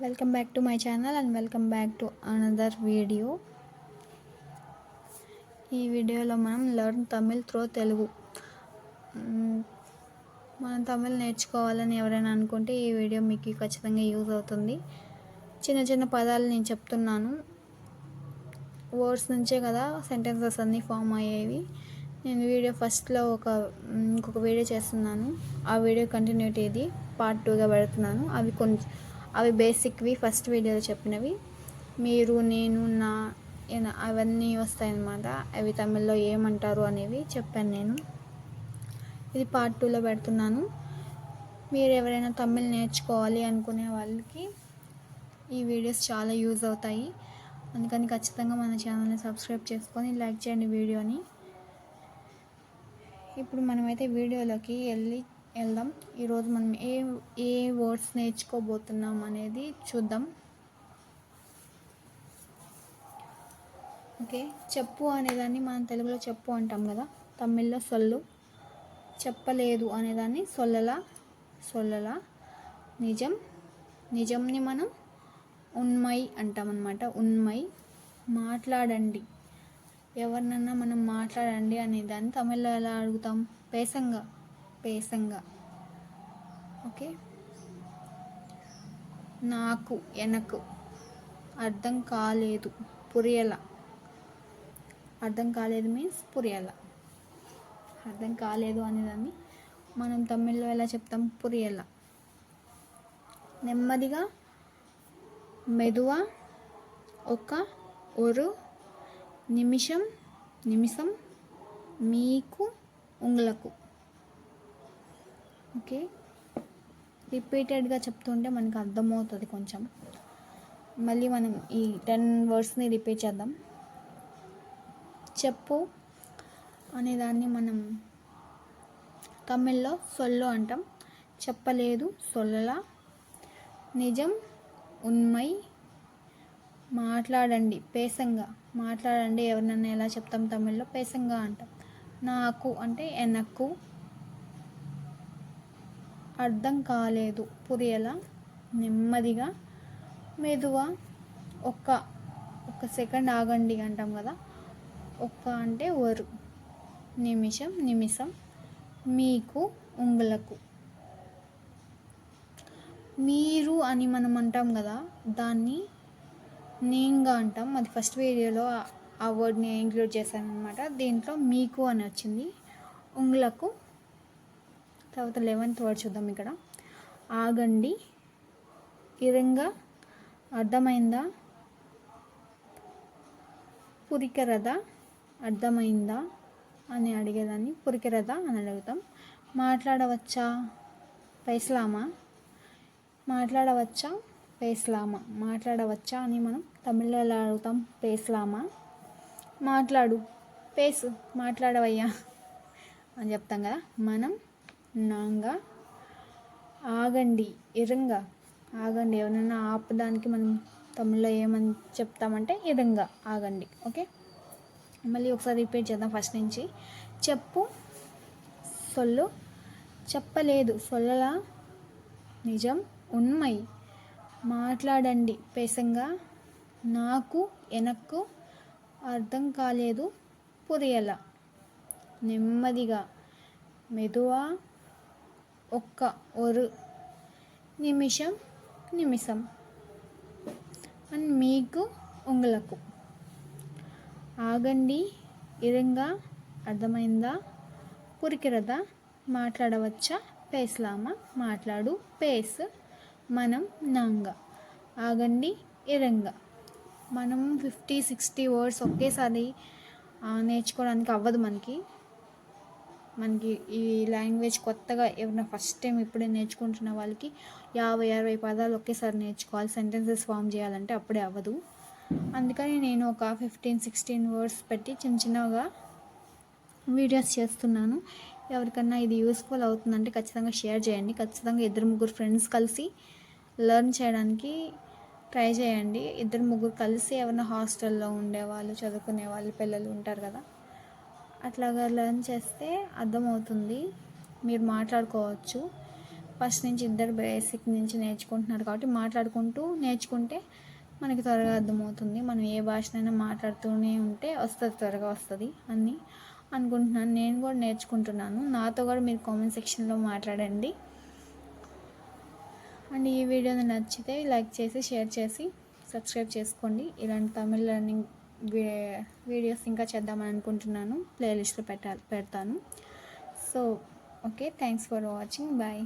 Welcome back to my channel and welcome back to another video. ఈ వీడియోలో మనం learn Tamil throw Telugu. మనం తమిళ్ నేర్చుకోవాలని ఎవరైనా అనుకుంటే ఈ వీడియో మీకు ఖచ్చితంగా యూజ్ అవుతుంది. చిన్న చిన్న పదాలు నేను చెప్తున్నాను, వర్డ్స్ నుంచే కదా సెంటెన్సెస్ అన్నీ ఫామ్ అయ్యేవి. నేను వీడియో ఫస్ట్లో ఇంకొక వీడియో చేస్తున్నాను, ఆ వీడియో కంటిన్యూటీ ఇది పార్ట్ 2గా పెడుతున్నాను. అవి బేసిక్వి ఫస్ట్ వీడియోలో చెప్పినవి. మీరు, నేను, నా అవన్నీ వస్తాయన్నమాట. అవి తమిళ్లో ఏమంటారు అనేవి చెప్పాను నేను. ఇది పార్ట్ 2లో పెడుతున్నాను. మీరు ఎవరైనా తమిళ్ నేర్చుకోవాలి అనుకునే వాళ్ళకి ఈ వీడియోస్ చాలా యూజ్ అవుతాయి. అందుకని ఖచ్చితంగా మన ఛానల్ని సబ్స్క్రైబ్ చేసుకొని లైక్ చేయండి వీడియోని. ఇప్పుడు మనమైతే వీడియోలోకి వెళ్దాం. ఈరోజు మనం ఏ వర్డ్స్ నేర్చుకోబోతున్నాం అనేది చూద్దాం. ఓకే, చెప్పు అనేదాన్ని మనం తెలుగులో చెప్పు అంటాం కదా, తమిళ్లో సొల్లు. చెప్పలేదు అనేదాన్ని సొల్లలా. నిజంని మనం ఉన్మై అంటామన్నమాట, ఉన్మై. మాట్లాడండి, ఎవరినన్నా మనం మాట్లాడండి అనేదాన్ని తమిళ్లో ఎలా అడుగుతాం? పేసంగా. ఓకే, నాకు ఎనకు అర్థం కాలేదు, పురియల. అర్థం కాలేదు మీన్స్ పురియల. అర్థం కాలేదు అనేదాన్ని మనం తమిళ్లో ఎలా చెప్తాం? పురియల. నెమ్మదిగా, మెదువా, ఒక నిమిషం, మీకు, ఉంగలకు. ఓకే, రిపీటెడ్గా చెప్తుంటే మనకు అర్థమవుతుంది కొంచెం. మళ్ళీ మనం ఈ 10 వర్డ్స్ని రిపీట్ చేద్దాం. చెప్పు అనేదాన్ని మనం తమిళ్లో సొల్లు అంటాం, చెప్పలేదు సొల్లలా. నిజం ఉన్మై. మాట్లాడండి పేసంగా. మాట్లాడండి ఎవరినన్నా ఎలా చెప్తాం తమిళ్లో? పేసంగా అంటాం. నాకు అంటే ఎనక్కు. అర్థం కాలేదు పురియల. నెమ్మదిగా, మెదువా, ఒక్క సెకండ్ ఆగండి అంటాం కదా, అంటే వరు. నిమిషం, మీకు, ఉంగలకు. మీరు అని మనం అంటాం కదా, దాన్ని నేంగా అంటాం. అది ఫస్ట్ వీడియోలో ఆ వర్డ్ని ఇంక్లూడ్ చేశాను అనమాట. దీంట్లో మీకు అని వచ్చింది. ఉంగలకు. తర్వాత 11th వర్డ్ చూద్దాం. ఇక్కడ ఆగండి, ఇరంగా, అర్థమైందా, పురికెరదా, అర్థమైందా అని అడిగేదాన్ని పురికెరదా అని అడుగుతాం. మాట్లాడవచ్చా, పైస్లామా. మాట్లాడవచ్చా అని మనం తమిళ్లో ఎలా అడుగుతాం? పేస్లామా. మాట్లాడు, పేసు, మాట్లాడవయ్యా అని చెప్తాం కదా మనం నాంగా. ఆగండి, ఇరంగా. ఆగండి, ఎవరైనా ఆపడానికి మనం తమిళ్లో ఏమని చెప్తామంటే ఇరంగా, ఆగండి. ఓకే, మళ్ళీ ఒకసారి రిపీట్ చేద్దాం ఫస్ట్ నుంచి. చెప్పు సొల్లు, చెప్పలేదు సొల్లలా. నిజం ఉన్మై. మాట్లాడండి పేసంగా. నాకు ఎనక్కు అర్థం కాలేదు పురియల. నెమ్మదిగా, మెదువా, ఒక నిమిషం అండ్ మీకు, ఉంగలకు. ఆగండి, ఇరంగా, అర్థమైందా, పురికిరదా, మాట్లాడవచ్చా, పేస్లామా. మాట్లాడు, పేస్, మనం నాంగా. ఆగండి, ఇరంగా. మనం 50-60 వర్డ్స్ ఒకేసారి నేర్చుకోవడానికి అవ్వదు మనకి. ఈ లాంగ్వేజ్ కొత్తగా ఎవరైనా ఫస్ట్ టైం ఇప్పుడే నేర్చుకుంటున్న వాళ్ళకి 50-60 పదాలు ఒకేసారి నేర్చుకోవాలి, సెంటెన్సెస్ ఫామ్ చేయాలంటే అప్పుడే అవ్వదు. అందుకని నేను ఒక 15-16 వర్డ్స్ పెట్టి చిన్నగా వీడియోస్ చేస్తున్నాను. ఎవరికన్నా ఇది యూస్ఫుల్ అవుతుందంటే ఖచ్చితంగా షేర్ చేయండి. ఖచ్చితంగా 2-3 ఫ్రెండ్స్ కలిసి లెర్న్ చేయడానికి ట్రై చేయండి. 2-3 కలిసి ఎవరైనా హాస్టల్లో ఉండేవాళ్ళు, చదువుకునే వాళ్ళు, పిల్లలు ఉంటారు కదా, అట్లాగా లెర్న్ చేస్తే అర్థమవుతుంది. మీరు మాట్లాడుకోవచ్చు. ఫస్ట్ నుంచి ఇద్దరు బేసిక్ నుంచి నేర్చుకుంటున్నారు కాబట్టి మాట్లాడుకుంటూ నేర్చుకుంటే మనకి త్వరగా అర్థమవుతుంది. మనం ఏ భాషనైనా మాట్లాడుతూనే ఉంటే వస్తుంది, త్వరగా వస్తుంది అని అనుకుంటున్నాను. నేను కూడా నేర్చుకుంటున్నాను. నాతో కూడా మీరు కామెంట్ సెక్షన్లో మాట్లాడండి. అండ్ ఈ వీడియో నచ్చితే లైక్ చేసి షేర్ చేసి సబ్స్క్రైబ్ చేసుకోండి. ఇలాంటి తమిళ్ లెర్నింగ్ వీడియోస్ ఇంకా చేద్దామని అనుకుంటున్నాను. ప్లేలిస్ట్లో పెడతాను. So okay, thanks for watching. Bye.